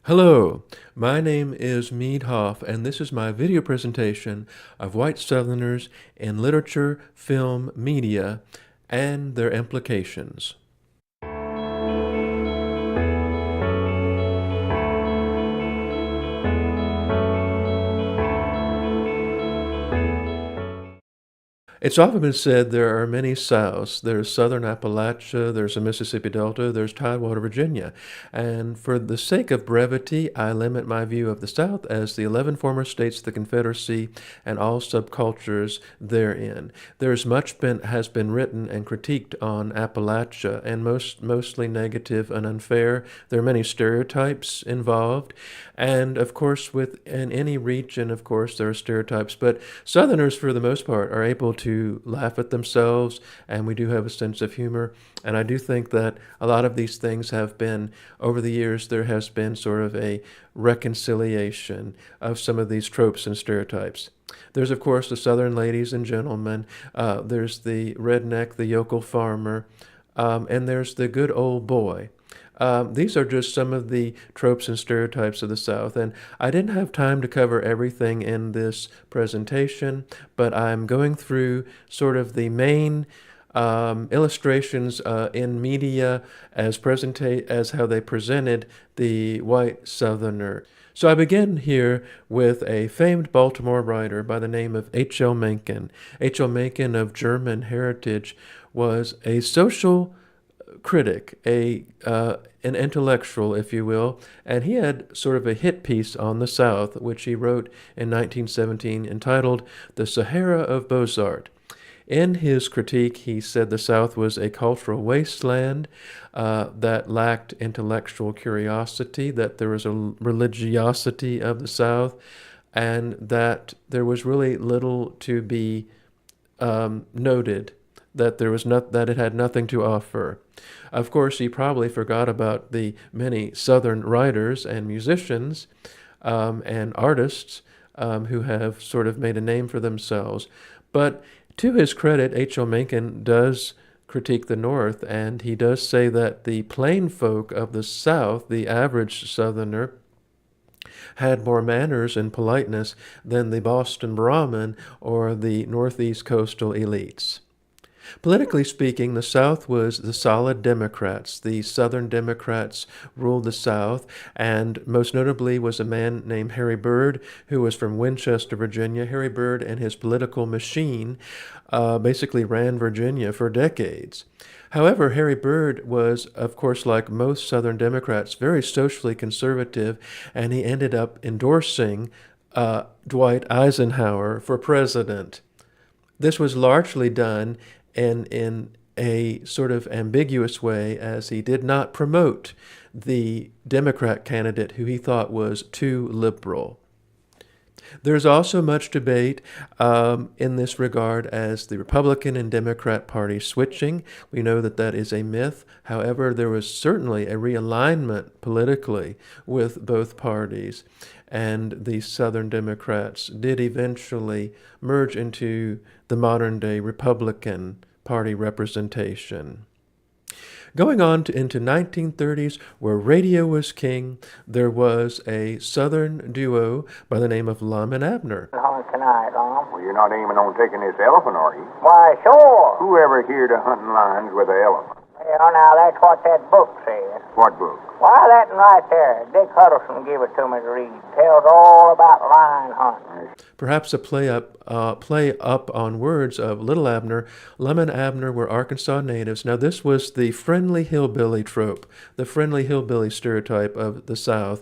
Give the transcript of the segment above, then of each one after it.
Hello, my name is Mead Hoff, and this is my video presentation of white Southerners in literature, film, media, and their implications. It's often been said there are many Souths. There's Southern Appalachia, there's the Mississippi Delta, there's Tidewater, Virginia. And for the sake of brevity, I limit my view of the South as the 11 former states of the Confederacy and all subcultures therein. Has been written and critiqued on Appalachia, and mostly negative and unfair. There are many stereotypes involved. And of course, within any region, of course, there are stereotypes, but Southerners, for the most part, are able to laugh at themselves, and we do have a sense of humor. And I do think that a lot of these things have been, over the years, there has been sort of a reconciliation of some of these tropes and stereotypes. There's, of course, the Southern ladies and gentlemen. There's the redneck, the yokel farmer, and there's the good old boy. These are just some of the tropes and stereotypes of the South, and I didn't have time to cover everything in this presentation, but I'm going through sort of the main illustrations in media as how they presented the white Southerner. So I begin here with a famed Baltimore writer by the name of H.L. Mencken. H.L. Mencken, of German heritage, was a social critic, an intellectual, if you will, and he had sort of a hit piece on the South, which he wrote in 1917, entitled "The Sahara of Beaux-Arts." In his critique, he said the South was a cultural wasteland that lacked intellectual curiosity, that there was a religiosity of the South, and that there was really little to be noted, that that it had nothing to offer. Of course, he probably forgot about the many Southern writers and musicians and artists who have sort of made a name for themselves. But to his credit, H.L. Mencken does critique the North, and he does say that the plain folk of the South, the average Southerner, had more manners and politeness than the Boston Brahmin or the Northeast coastal elites. Politically speaking, the South was the solid Democrats. The Southern Democrats ruled the South, and most notably was a man named Harry Byrd, who was from Winchester, Virginia. Harry Byrd and his political machine basically ran Virginia for decades. However, Harry Byrd was, of course, like most Southern Democrats, very socially conservative, and he ended up endorsing Dwight Eisenhower for president. This was largely done in a sort of ambiguous way, as he did not promote the Democrat candidate who he thought was too liberal. There's also much debate in this regard as the Republican and Democrat party switching. We know that that is a myth. However, there was certainly a realignment politically with both parties, and the Southern Democrats did eventually merge into the modern-day Republican Party representation. Going on into 1930s, where radio was king, there was a Southern duo by the name of Lum and Abner. Hunt tonight, Lum. Well, you're not aiming on taking this elephant, are you? Why, sure. Who ever heard of hunting lions with an elephant? Well, now, that's what that book says. What book? Why, that one right there. Dick Huddleston gave it to me to read. Tells all about lion hunting. Perhaps a play up on words of Little Abner. Lum and Abner were Arkansas natives. Now, this was the friendly hillbilly trope, the friendly hillbilly stereotype of the South.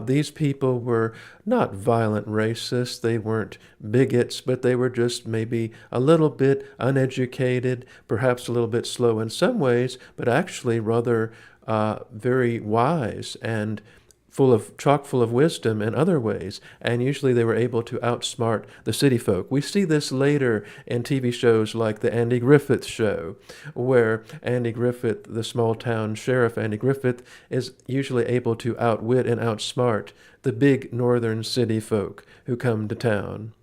These people were not violent racists. They weren't bigots, but they were just maybe a little bit uneducated, perhaps a little bit slow in some ways, but actually rather very wise and chock full of wisdom in other ways, and usually they were able to outsmart the city folk. We see this later in TV shows like the Andy Griffith Show, where Andy Griffith, the small town sheriff Andy Griffith, is usually able to outwit and outsmart the big northern city folk who come to town.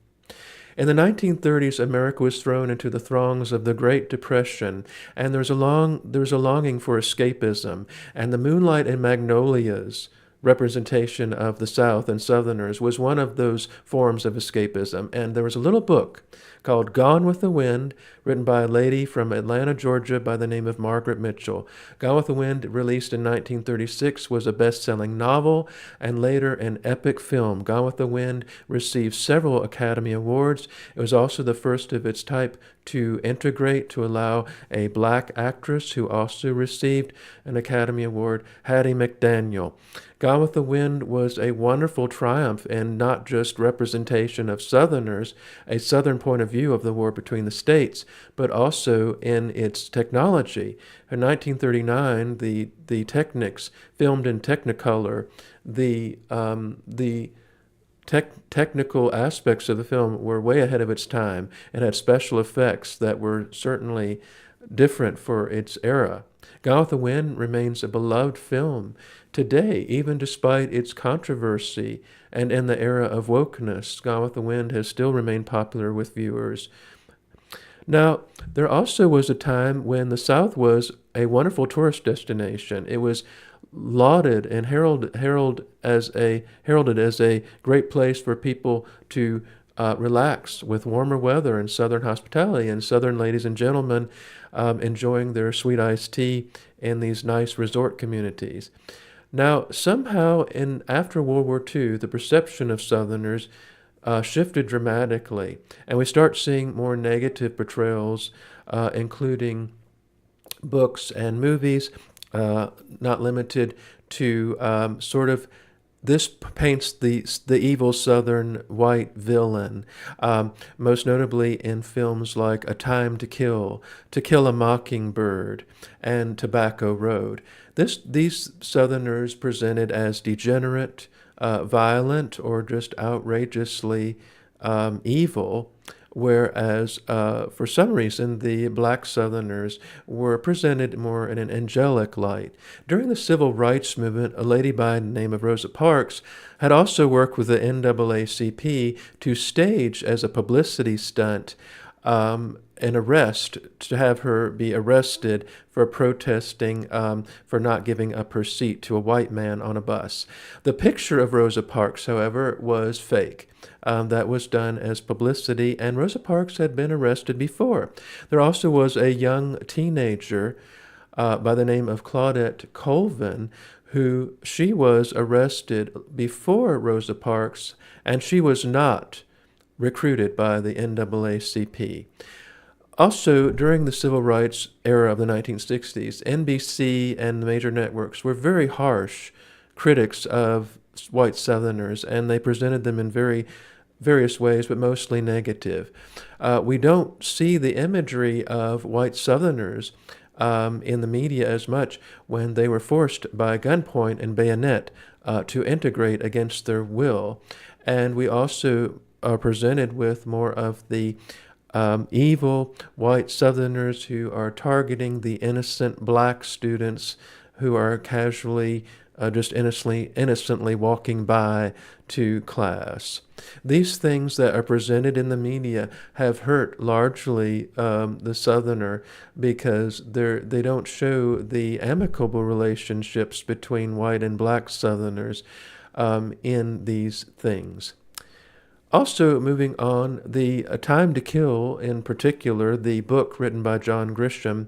In the 1930s, America was thrown into the throngs of the Great Depression, and there was a longing for escapism, and the Moonlight and Magnolias representation of the South and Southerners was one of those forms of escapism. And there was a little book called Gone with the Wind, written by a lady from Atlanta, Georgia by the name of Margaret Mitchell. Gone with the Wind, released in 1936, was a best-selling novel and later an epic film. Gone with the Wind received several Academy Awards. It was also the first of its type to integrate, to allow a black actress who also received an Academy Award, Hattie McDaniel. Gone with the Wind was a wonderful triumph in not just representation of Southerners, a Southern point of view of the war between the states, but also in its technology. In 1939, the Technics filmed in Technicolor. The technical aspects of the film were way ahead of its time and had special effects that were certainly different for its era. Gone with the Wind remains a beloved film today, even despite its controversy, and in the era of wokeness, Gone with the Wind has still remained popular with viewers. Now, there also was a time when the South was a wonderful tourist destination. It was lauded and heralded as a great place for people to relax with warmer weather and Southern hospitality, and Southern ladies and gentlemen enjoying their sweet iced tea in these nice resort communities. Now, somehow, after World War II, the perception of Southerners shifted dramatically, and we start seeing more negative portrayals, including books and movies, not limited to this paints the evil Southern white villain, most notably in films like A Time to Kill a Mockingbird, and Tobacco Road. These Southerners presented as degenerate, violent, or just outrageously evil, whereas for some reason the black Southerners were presented more in an angelic light. During the Civil Rights Movement, a lady by the name of Rosa Parks had also worked with the NAACP to stage as a publicity stunt an arrest, to have her be arrested for protesting for not giving up her seat to a white man on a bus. The picture of Rosa Parks, however, was fake. That was done as publicity, and Rosa Parks had been arrested before. There also was a young teenager by the name of Claudette Colvin, she was arrested before Rosa Parks, and she was not recruited by the NAACP. Also, during the civil rights era of the 1960s, NBC and the major networks were very harsh critics of white Southerners, and they presented them in various ways, but mostly negative. We don't see the imagery of white Southerners in the media as much when they were forced by gunpoint and bayonet to integrate against their will. And we also are presented with more of the evil white Southerners who are targeting the innocent black students who are casually, just innocently walking by to class. These things that are presented in the media have hurt largely the Southerner, because they don't show the amicable relationships between white and black Southerners in these things. Also, moving on, A Time to Kill, in particular, the book written by John Grisham,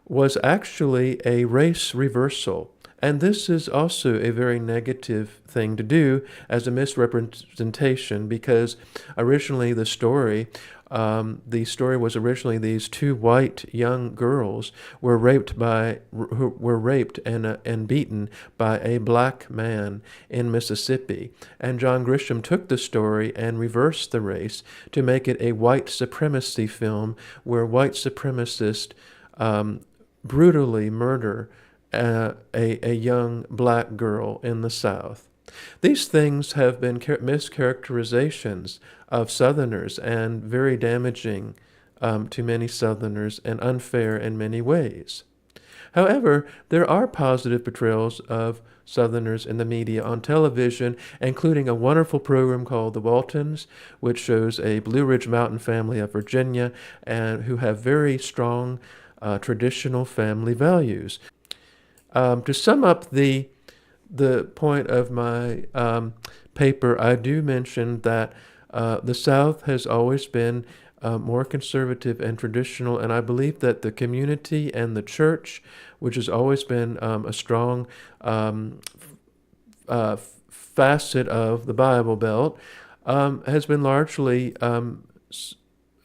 was actually a race reversal. And this is also a very negative thing to do as a misrepresentation, because originally the story was originally these two white young girls were raped and beaten by a black man in Mississippi. And John Grisham took the story and reversed the race to make it a white supremacy film where white supremacists brutally murder a young black girl in the South. These things have been mischaracterizations of Southerners and very damaging to many Southerners and unfair in many ways. However, there are positive portrayals of Southerners in the media on television, including a wonderful program called The Waltons, which shows a Blue Ridge Mountain family of Virginia and who have very strong traditional family values. To sum up the the point of my paper, I do mention that the South has always been more conservative and traditional, and I believe that the community and the church, which has always been a strong facet of the Bible Belt, has been largely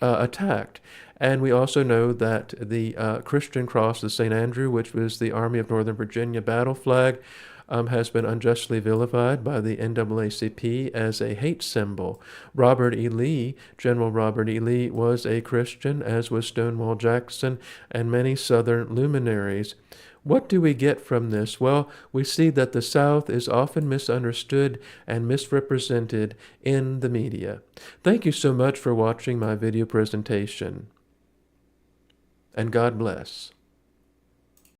attacked. And we also know that the Christian cross of St. Andrew, which was the Army of Northern Virginia battle flag, has been unjustly vilified by the NAACP as a hate symbol. Robert E. Lee, General Robert E. Lee, was a Christian, as was Stonewall Jackson and many Southern luminaries. What do we get from this? Well, we see that the South is often misunderstood and misrepresented in the media. Thank you so much for watching my video presentation, and God bless.